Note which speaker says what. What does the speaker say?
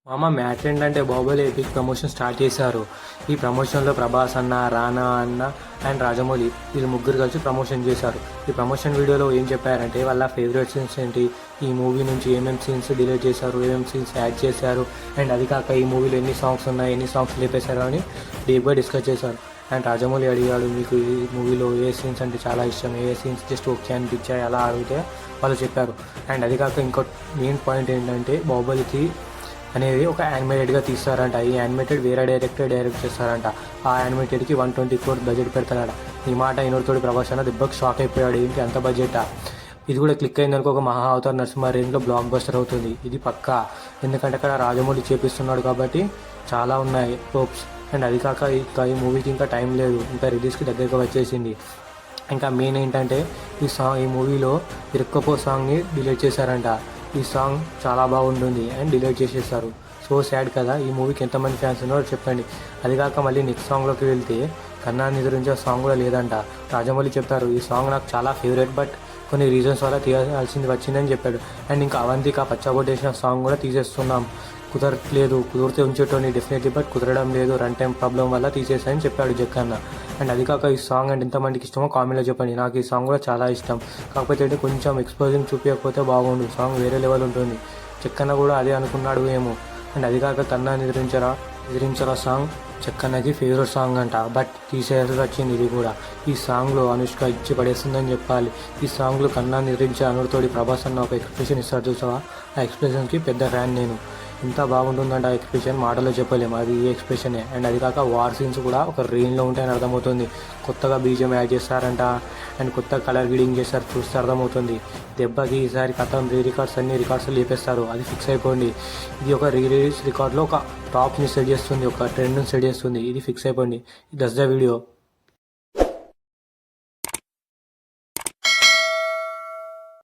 Speaker 1: మామ మ్యాటర్ ఏంటంటే Baahubali epic promotion start చేశారు. ఈ ప్రమోషన్లో ప్రభాస్ అన్న, రానా అన్న అండ్ రాజమౌళి వీళ్ళు ముగ్గురు కలిసి ప్రమోషన్ చేశారు. ఈ ప్రమోషన్ వీడియోలో ఏం చెప్పారంటే వాళ్ళ ఫేవరెట్ సీన్స్ ఏంటి, ఈ మూవీ నుంచి ఏమేమి సీన్స్ డిలీట్ చేశారు, ఏమేమి సీన్స్ యాడ్ చేశారు, అండ్ అది కాక ఈ మూవీలో ఎన్ని సాంగ్స్ ఉన్నాయి, ఎన్ని సాంగ్స్ లేపేశారు అని డీప్గా డిస్కస్ చేశారు. అండ్ రాజమౌళి అడిగాడు, మీకు ఈ మూవీలో ఏ సీన్స్ అంటే చాలా ఇష్టం, ఏ సీన్స్ జస్ట్ ఓకే అనిపించాయి అలా అడిగితే వాళ్ళు చెప్పారు. అండ్ అది కాక ఇంకో మెయిన్ పాయింట్ ఏంటంటే బాహుబలికి అనేది ఒక యానిమేటెడ్గా తీస్తారంట. ఈ యానిమేటెడ్ వేరే డైరెక్టర్ డైరెక్ట్ చేస్తారంట. ఆ యానిమేటెడ్కి 120 crore బడ్జెట్ పెడతాడట. ఈ మాట ఇనోడితోటి ప్రభాస్ అన్న దెబ్బకి షాక్ అయిపోయాడు. ఏంటి అంత బడ్జెటా, ఇది కూడా క్లిక్ అయిందనుకో ఒక మహా అవతార్ నరసింహ రేంజ్లో బ్లాక్ బస్టర్ అవుతుంది. ఇది పక్కా, ఎందుకంటే అక్కడ రాజమౌళి చేపిస్తున్నాడు కాబట్టి చాలా ఉన్నాయి హోప్స్. అండ్ అది కాక ఈ మూవీకి ఇంకా టైం లేదు, ఇంకా రిలీజ్కి దగ్గరగా వచ్చేసింది. ఇంకా మెయిన్ ఏంటంటే ఈ మూవీలో ఇరుక్కపో సాంగ్ని డిలీట్ చేశారంట. ఈ సాంగ్ చాలా బాగుంటుంది అండ్ డిలీట్ చేసేస్తారు. సో సాడ్ కదా. ఈ మూవీకి ఎంతమంది ఫ్యాన్స్ ఉన్నారో చెప్పండి. అది కాక మళ్ళీ నెక్స్ట్ సాంగ్లోకి వెళ్తే కన్నా నిద్రించే సాంగ్ కూడా లేదంట. రాజమౌళి చెప్తారు, ఈ సాంగ్ నాకు చాలా ఫేవరెట్, బట్ కొన్ని రీజన్స్ వల్ల తీయాల్సింది వచ్చిందని చెప్పాడు. అండ్ ఇంకా అవంతిక పచ్చబొట్టేసిన సాంగ్ కూడా తీసేస్తున్నాం, కుదరట్లేదు, కుదిరితే ఉంచేటోని డెఫినెట్లీ, బట్ కుదరడం లేదు, రన్ టైం ప్రాబ్లం వల్ల తీసేసాయని చెప్పాడు జక్కన్న. అండ్ అది కాక ఈ సాంగ్ అంటే ఎంతమందికి ఇష్టమో కామెంట్లో చెప్పండి. నాకు ఈ సాంగ్ కూడా చాలా ఇష్టం, కాకపోతే అంటే కొంచెం ఎక్స్పోజింగ్ చూపించకపోతే బాగుండు, సాంగ్ వేరే లెవెల్ ఉంటుంది. జక్కన్న కూడా అదే అనుకున్నాడు ఏమో. అండ్ అది కాక కన్నా నిద్రించరా సాంగ్ జక్కన్నకి ఫేవరెట్ సాంగ్ అంట, బట్ తీసేయాల్సి వచ్చింది ఇది కూడా. ఈ సాంగ్లో అనుష్క ఇచ్చి పడేస్తుందని చెప్పాలి. ఈ సాంగ్లో కన్నా నిద్రించే అనుడితోటి ప్రభాస్ అన్న ఒక ఎక్స్ప్రెషన్ ఇస్తాడు చూసావా, ఆ ఎక్స్ప్రెషన్కి పెద్ద ఫ్యాన్ నేను. ఎంత బాగుంటుందంటే ఆ ఎక్స్ప్రెషన్ మాటలో చెప్పలేము, అది ఈ ఎక్స్ప్రెషనే. అండ్ అది కాక వార్ సీన్స్ కూడా ఒక రేంజ్లో ఉంటాయని అర్థమవుతుంది. కొత్తగా బీజిఎం యాడ్ చేస్తారంట అండ్ కొత్త కలర్ గ్రీడింగ్ చేస్తారు, చూస్తే అర్థమవుతుంది. దెబ్బకి ఈసారి కథం రికార్డ్స్ అన్ని రికార్డ్స్ లేపేస్తారు, అది ఫిక్స్ అయిపోయింది. ఇది ఒక రిలీజ్ రికార్డ్లో ఒక టాప్ని సెట్ చేస్తుంది, ఒక ట్రెండ్ని సెట్ చేస్తుంది, ఇది ఫిక్స్ అయిపోయింది. That's the video.